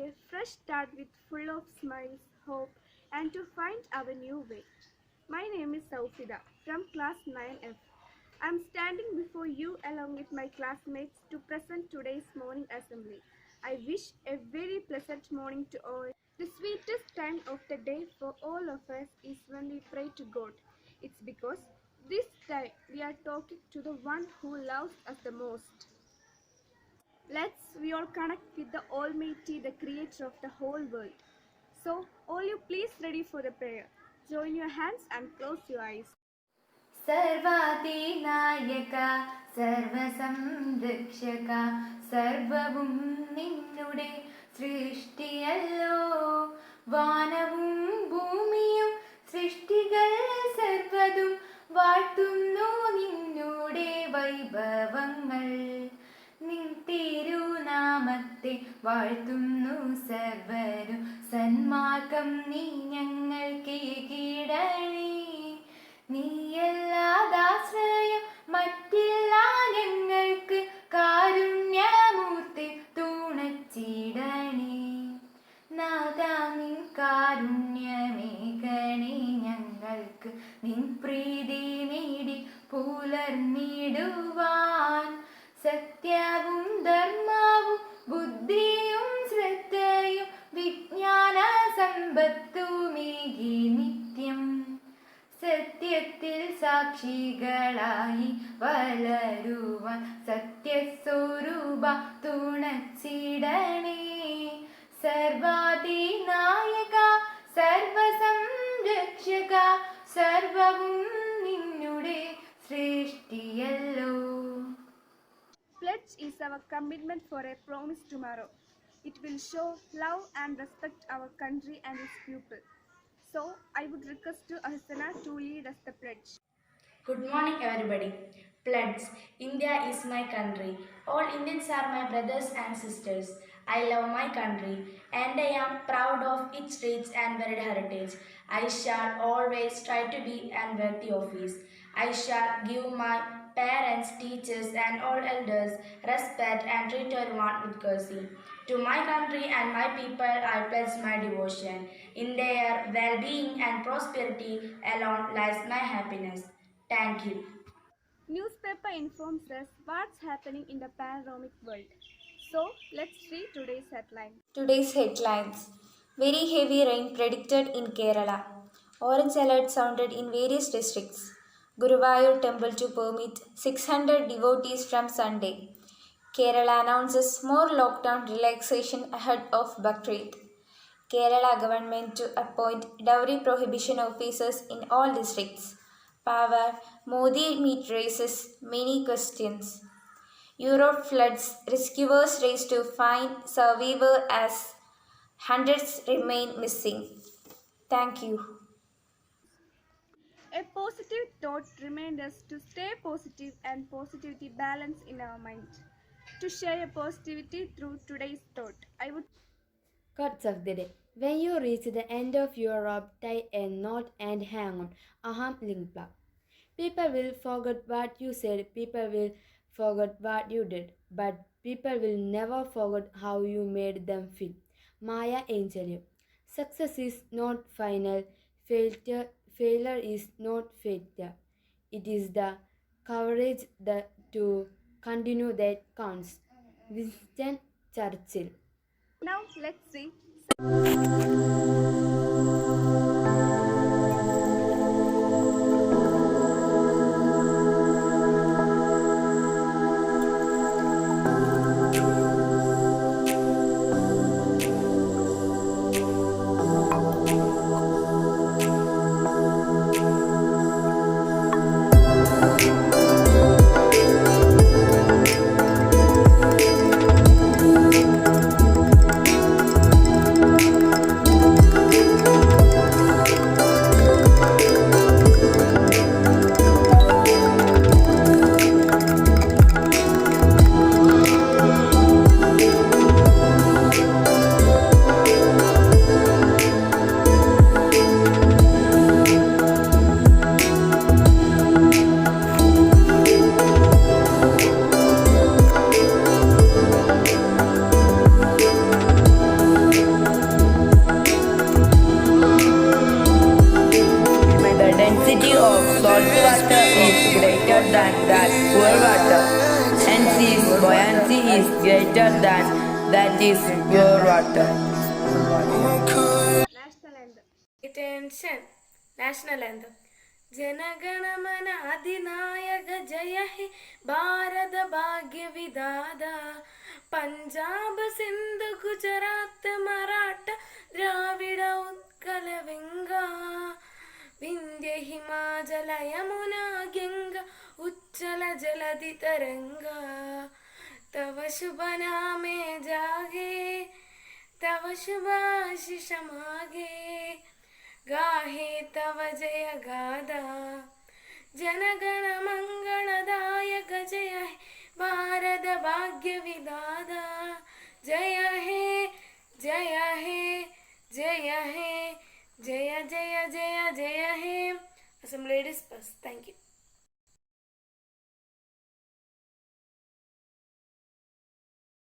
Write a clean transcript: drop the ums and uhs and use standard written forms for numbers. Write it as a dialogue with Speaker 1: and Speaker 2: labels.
Speaker 1: a fresh start with full of smiles, hope, and to find our new way. My name is Saufida from class 9F. I'm standing before you along with my classmates to present today's morning assembly. I wish a very pleasant morning to all. The sweetest time of the day for all of us is when we pray to God. It's because this time we are talking to the one who loves us the most. Let's we all connect with the Almighty, the Creator of the whole world. So, all you please ready for the prayer. Join your hands and close your eyes.
Speaker 2: സർവാധിനായക സർവസംരക്ഷക സർവവും നിന്നുടെ സൃഷ്ടിയല്ലോ വാനവും ഭൂമിയും സൃഷ്ടികൾ സർവതും വാഴ്ത്തുന്നു നിന്നുടെ വൈഭവങ്ങൾ നിൻ തിരുനാമത്തെ വാഴ്ത്തുന്നു സർവരും സന്മാർഗം നീ ഞങ്ങൾക്ക് കീഴടണേ നീയല്ലാതാശ്രയം മറ്റില്ല ഞങ്ങൾക്ക് കാരുണ്യമൂർത്തി തുണച്ചിടണേ നാഥാ നിൻ കാരുണ്യമേകണേ ഞങ്ങൾക്ക് നിൻ പ്രീതി നേടി പുലർന്നിടുവാൻ സത്യവും ധർമ്മവും ബുദ്ധിയും ശ്രദ്ധയും വിജ്ഞാന സമ്പത്തുമേകി നിത്യം സത്യത്തിൽ സാക്ഷികളായി വളരുവാൻ സത്യസ്വരൂപ തുണച്ചിടണേ സർവാധിനായക സർവസംരക്ഷക സർവവും നിന്നുടെ സൃഷ്ടിയല്ലോ.
Speaker 1: Pledge is our commitment for a promise tomorrow. It will show love and respect our country and its people. So, I would request to Ahsana to lead us the pledge.
Speaker 3: Good morning, everybody. Pledge. India is my country. All Indians are my brothers and sisters. I love my country and I am proud of its rich and varied heritage. I shall always try to be and worthy of it. I shall give my parents, teachers and all elders respect and treat everyone with courtesy. To my country and my people I pledge my devotion. In their well-being and prosperity alone lies my happiness. Thank you.
Speaker 1: Newspaper informs us what's happening in the panoramic world. So, let's read today's headline.
Speaker 4: Today's headlines. Very heavy rain predicted in Kerala. Orange alert sounded in various districts. Guruvayur temple to permit 600 devotees from Sunday. Kerala announces more lockdown relaxation ahead of Bakrid. Kerala government to appoint dowry prohibition officers in all districts. Power, Modi meet raises many questions. Europe floods, rescuers race to find survivor as hundreds remain missing. Thank you.
Speaker 1: A positive thought reminds us to stay positive and positivity balance in our mind. To share positivity through today's thought, I would
Speaker 5: Quotes of the day. When you reach the end of your rope, tie a knot and hang on. Aham Lingpa. People will forget what you said, people will forget what you did, but people will never forget how you made them feel. Maya Angelou. Success is not final, failure is not failure. It is the courage to continue that counts. Winston Churchill.
Speaker 1: now let's see.
Speaker 6: than that pure water, and sea's buoyancy is greater than that is pure water.
Speaker 1: National anthem.
Speaker 7: Attention! National anthem. Jana Gana Mana अधिनायक जय हे भारत भाग्य विधाता पंजाब सिंधु गुजरात मराठा द्राविड उत्कल गंगा विंध्य हिमाचल यमुना गंगा उच्चल जलधि तरंगा तव शुभ नामे जागे तव शुभ आशीष मागे गाहे तव जय गादा जनगण मंगलदायक जय हे भारत भाग्य विधाता जय हे जय हे जय हे जय जय जय जय हे. Assembled is passed. Thank you.